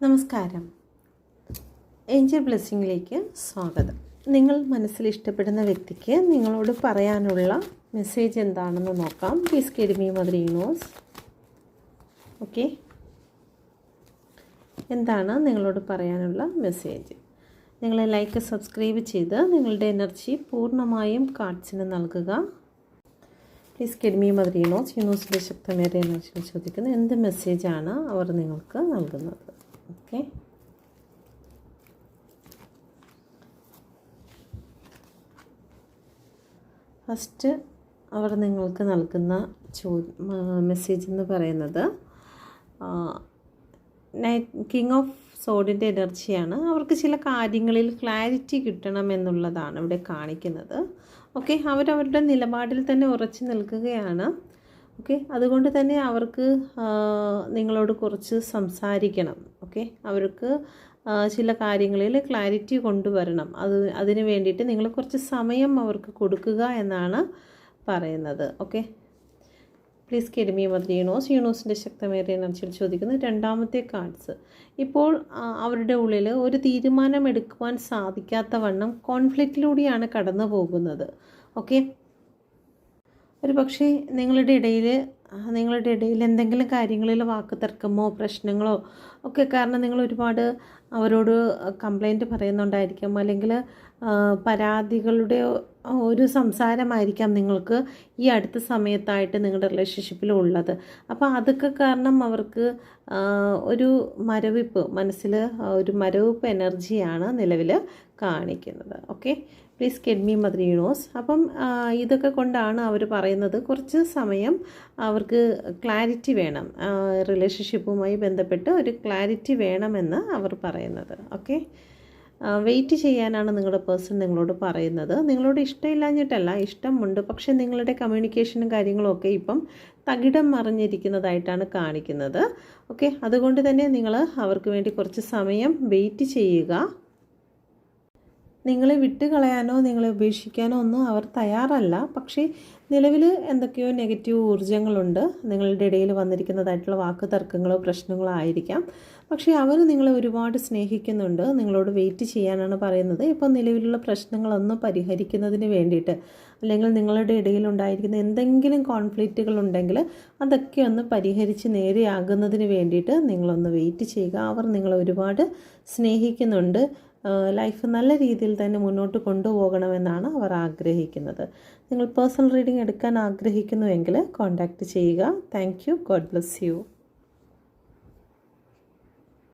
നമസ്കാരം. ഏഞ്ചൽ ബ്ലെസ്സിങ്ങിലേക്ക് സ്വാഗതം. നിങ്ങൾ മനസ്സിൽ ഇഷ്ടപ്പെടുന്ന വ്യക്തിക്ക് നിങ്ങളോട് പറയാനുള്ള മെസ്സേജ് എന്താണെന്ന് നോക്കാം. Please guide me mother universe. Okay, എന്താണ് നിങ്ങളോട് പറയാനുള്ള മെസ്സേജ്? നിങ്ങൾ ലൈക്ക് സബ്സ്ക്രൈബ് ചെയ്ത് നിങ്ങളുടെ എനർജി പൂർണ്ണമായും കാർഡ്സിന് നൽകുക. പ്ലീസ് ഗൈഡ് മീ മദർ യൂണിവേഴ്സിൻ്റെ ശക്തമേറിയ എനർജിയിൽ ചോദിക്കുന്ന എന്ത് മെസ്സേജാണ് അവർ നിങ്ങൾക്ക് നൽകുന്നത്? ഓക്കെ, ഫസ്റ്റ് അവർ നിങ്ങൾക്ക് നൽകുന്ന മെസ്സേജ് എന്ന് പറയുന്നത് കിങ് ഓഫ് സോഡിൻ്റെ എനർജിയാണ്. അവർക്ക് ചില കാര്യങ്ങളിൽ ക്ലാരിറ്റി കിട്ടണമെന്നുള്ളതാണ് ഇവിടെ കാണിക്കുന്നത്. ഓക്കെ, അവരവരുടെ നിലപാടിൽ തന്നെ ഉറച്ചു നിൽക്കുകയാണ്. ഓക്കെ, അതുകൊണ്ട് തന്നെ അവർക്ക് നിങ്ങളോട് കുറച്ച് സംസാരിക്കണം. ഓക്കെ, അവർക്ക് ചില കാര്യങ്ങളിൽ ക്ലാരിറ്റി കൊണ്ടുവരണം. അതിന് വേണ്ടിയിട്ട് നിങ്ങൾ കുറച്ച് സമയം അവർക്ക് കൊടുക്കുക എന്നാണ് പറയുന്നത്. Okay, please guide me mother യൂണിവേഴ്സിൻ്റെ ശക്തമേറിയ എനർജിയിൽ ചോദിക്കുന്ന രണ്ടാമത്തെ കാർഡ്സ്. ഇപ്പോൾ അവരുടെ ഉള്ളിൽ ഒരു തീരുമാനം എടുക്കുവാൻ സാധിക്കാത്ത വണ്ണം കോൺഫ്ലിക്റ്റിലൂടെയാണ് കടന്നു പോകുന്നത്. ഓക്കെ, ഒരു പക്ഷേ നിങ്ങളുടെ ഇടയിൽ എന്തെങ്കിലും കാര്യങ്ങളിൽ വാക്ക് തർക്കമോ പ്രശ്നങ്ങളോ ഒക്കെ കാരണം നിങ്ങൾ ഒരുപാട് അവരോട് കംപ്ലൈൻറ്റ് പറയുന്നുണ്ടായിരിക്കാം, അല്ലെങ്കിൽ പരാതികളുടെ ഒരു സംസാരമായിരിക്കാം നിങ്ങൾക്ക് ഈ അടുത്ത സമയത്തായിട്ട് നിങ്ങളുടെ റിലേഷൻഷിപ്പിൽ ഉള്ളത്. അപ്പോൾ അതൊക്കെ കാരണം അവർക്ക് ഒരു മനസ്സിൽ ഒരു മരവിപ്പ് എനർജിയാണ് നിലവിൽ കാണിക്കുന്നത്. Okay, please guide me mother universe. അപ്പം ഇതൊക്കെ കൊണ്ടാണ് അവർ പറയുന്നത് കുറച്ച് സമയം അവർക്ക് ക്ലാരിറ്റി വേണം, റിലേഷൻഷിപ്പുമായി ബന്ധപ്പെട്ട് ഒരു ക്ലാരിറ്റി വേണമെന്ന് അവർ പറയുന്നത്. ഓക്കെ, വെയിറ്റ് ചെയ്യാനാണ് നിങ്ങളുടെ പേഴ്സൺ നിങ്ങളോട് പറയുന്നത്. നിങ്ങളോട് ഇഷ്ടമില്ലാഞ്ഞിട്ടല്ല, ഇഷ്ടമുണ്ട്, പക്ഷേ നിങ്ങളുടെ കമ്മ്യൂണിക്കേഷനും കാര്യങ്ങളും ഒക്കെ ഇപ്പം തകിടം മറിഞ്ഞിരിക്കുന്നതായിട്ടാണ് കാണിക്കുന്നത്. ഓക്കെ, അതുകൊണ്ട് തന്നെ നിങ്ങൾ അവർക്ക് വേണ്ടി കുറച്ച് സമയം വെയിറ്റ് ചെയ്യുക. നിങ്ങളെ വിട്ടുകളയാനോ നിങ്ങളെ ഉപേക്ഷിക്കാനോ ഒന്നും അവർ തയ്യാറല്ല. പക്ഷേ നിലവിൽ എന്തൊക്കെയോ നെഗറ്റീവ് ഊർജ്ജങ്ങളുണ്ട്. നിങ്ങളുടെ ഇടയിൽ വന്നിരിക്കുന്നതായിട്ടുള്ള വാക്ക് തർക്കങ്ങളോ പ്രശ്നങ്ങളോ ആയിരിക്കാം. പക്ഷേ അവർ നിങ്ങളെ ഒരുപാട് സ്നേഹിക്കുന്നുണ്ട്. നിങ്ങളോട് വെയിറ്റ് ചെയ്യാനാണ് പറയുന്നത്. ഇപ്പോൾ നിലവിലുള്ള പ്രശ്നങ്ങളൊന്നും പരിഹരിക്കുന്നതിന് വേണ്ടിയിട്ട്, അല്ലെങ്കിൽ നിങ്ങളുടെ ഇടയിൽ ഉണ്ടായിരിക്കുന്ന എന്തെങ്കിലും കോൺഫ്ലിക്റ്റുകൾ ഉണ്ടെങ്കിൽ അതൊക്കെ ഒന്ന് പരിഹരിച്ച് നേരെയാകുന്നതിന് വേണ്ടിയിട്ട് നിങ്ങളൊന്ന് വെയിറ്റ് ചെയ്യുക. അവർ നിങ്ങളെ ഒരുപാട് സ്നേഹിക്കുന്നുണ്ട്. ലൈഫ് നല്ല രീതിയിൽ തന്നെ മുന്നോട്ട് കൊണ്ടുപോകണമെന്നാണ് അവർ ആഗ്രഹിക്കുന്നത്. നിങ്ങൾ പേഴ്സണൽ റീഡിംഗ് എടുക്കാൻ ആഗ്രഹിക്കുന്നുവെങ്കിൽ കോൺടാക്റ്റ് ചെയ്യുക. Thank you. God bless you.